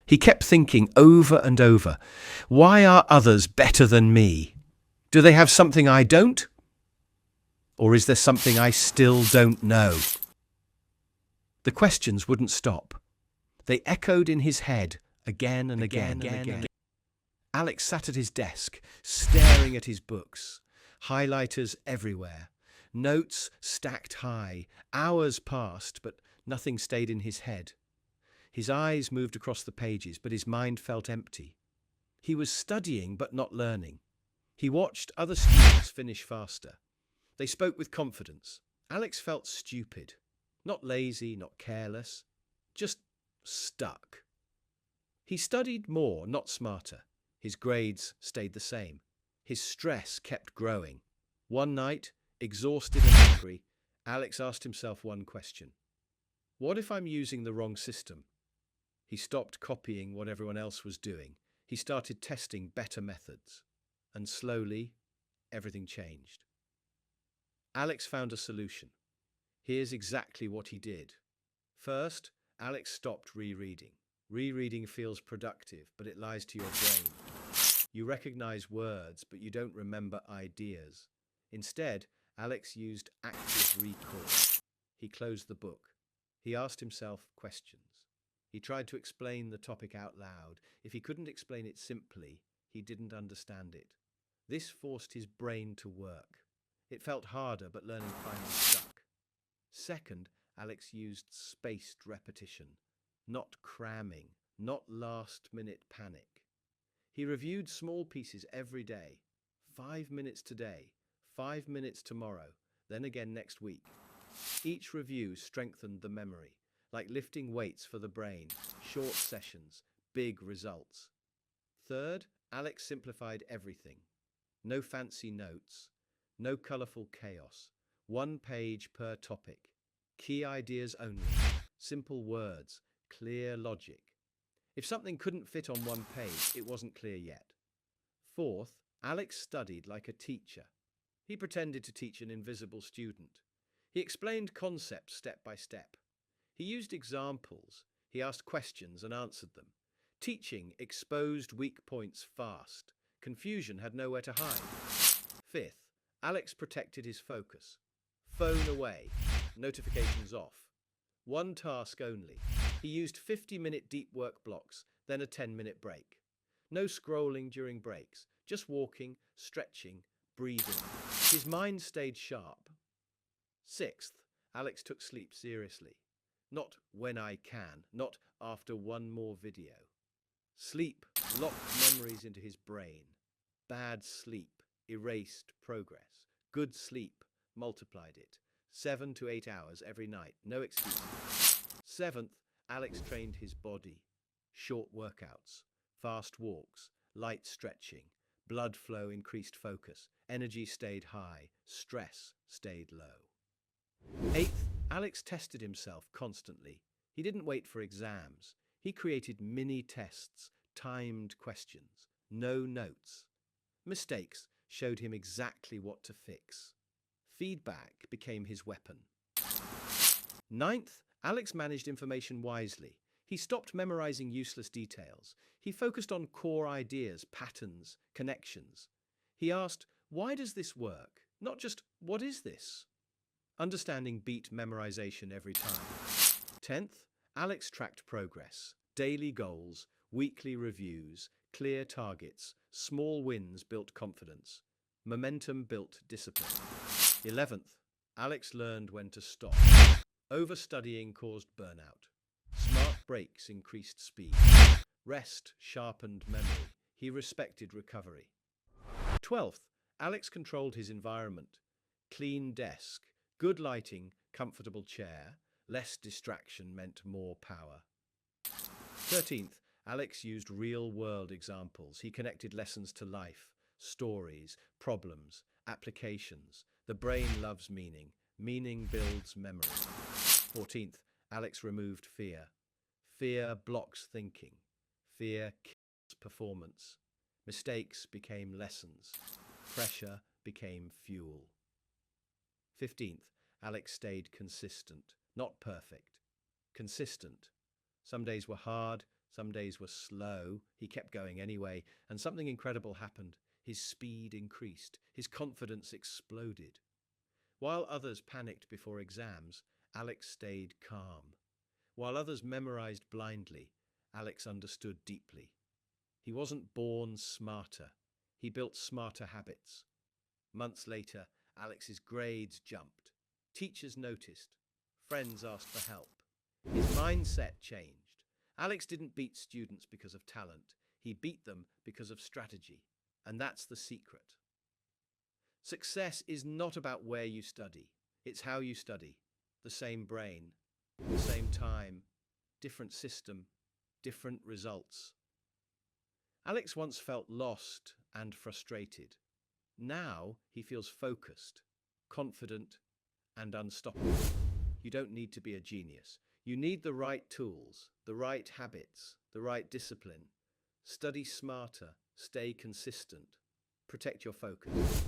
He kept thinking over and over, why are others better than me? Do they have something I don't? Or is there something I still don't know? The questions wouldn't stop. They echoed in his head again and again and again. Alex sat at his desk, staring at his books. Highlighters everywhere. Notes stacked high. Hours passed, but nothing stayed in his head. His eyes moved across the pages, but his mind felt empty. He was studying but not learning. He watched other students finish faster. They spoke with confidence. Alex felt stupid. Not lazy, not careless. Just stuck. He studied more, not smarter. His grades stayed the same. His stress kept growing. One night, exhausted and angry, Alex asked himself one question. What if I'm using the wrong system? He stopped copying what everyone else was doing. He started testing better methods. And slowly, everything changed. Alex found a solution. Here's exactly what he did. First, Alex stopped rereading. Rereading feels productive, but it lies to your brain. You recognize words, but you don't remember ideas. Instead, Alex used active recall. He closed the book. He asked himself questions. He tried to explain the topic out loud. If he couldn't explain it simply, he didn't understand it. This forced his brain to work. It felt harder, but learning finally stuck. Second, Alex used spaced repetition, not cramming, not last-minute panic. He reviewed small pieces every day. 5 minutes today, 5 minutes tomorrow, then again next week. Each review strengthened the memory, like lifting weights for the brain, short sessions, big results. Third, Alex simplified everything. No fancy notes, no colorful chaos, 1 page per topic. Key ideas only, simple words, clear logic. If something couldn't fit on 1 page, it wasn't clear yet. Fourth, Alex studied like a teacher. He pretended to teach an invisible student. He explained concepts step by step. He used examples. He asked questions and answered them. Teaching exposed weak points fast. Confusion had nowhere to hide. Fifth, Alex protected his focus. Phone away, notifications off. 1 task only. He used 50-minute deep work blocks, then a 10-minute break. No scrolling during breaks, just walking, stretching, breathing. His mind stayed sharp. Sixth, Alex took sleep seriously. Not when I can, not after 1 more video. Sleep locked memories into his brain. Bad sleep erased progress. Good sleep multiplied it. 7 to 8 hours every night, no excuses. Seventh, Alex trained his body. Short workouts, fast walks, light stretching. Blood flow increased focus. Energy stayed high. Stress stayed low. Eighth, Alex tested himself constantly. He didn't wait for exams. He created mini tests, timed questions, no notes. Mistakes showed him exactly what to fix. Feedback became his weapon. Ninth, Alex managed information wisely. He stopped memorizing useless details. He focused on core ideas, patterns, connections. He asked, why does this work? Not just, what is this? Understanding beat memorization every time. 10th, Alex tracked progress, daily goals, weekly reviews, clear targets, small wins built confidence. Momentum built discipline. 11th, Alex learned when to stop. Overstudying caused burnout. Smart breaks increased speed. Rest sharpened memory. He respected recovery. 12th, Alex controlled his environment. Clean desk, good lighting, comfortable chair. Less distraction meant more power. 13th, Alex used real-world examples. He connected lessons to life, stories, problems, applications. The brain loves meaning. Meaning builds memory. 14th, Alex removed fear. Fear blocks thinking. Fear kills performance. Mistakes became lessons. Pressure became fuel. 15th, Alex stayed consistent, not perfect. Consistent. Some days were hard, Some days were slow. He kept going anyway, and something incredible happened. His speed increased. His confidence exploded. While others panicked before exams, Alex stayed calm. While others memorized blindly, Alex understood deeply. He wasn't born smarter. He built smarter habits. Months later, Alex's grades jumped. Teachers noticed. Friends asked for help. His mindset changed. Alex didn't beat students because of talent. He beat them because of strategy. And that's the secret. Success is not about where you study. It's how you study. The same brain, the same time, different system, different results. Alex once felt lost and frustrated. Now he feels focused, confident, and unstoppable. You don't need to be a genius. You need the right tools, the right habits, the right discipline. Study smarter, stay consistent, protect your focus.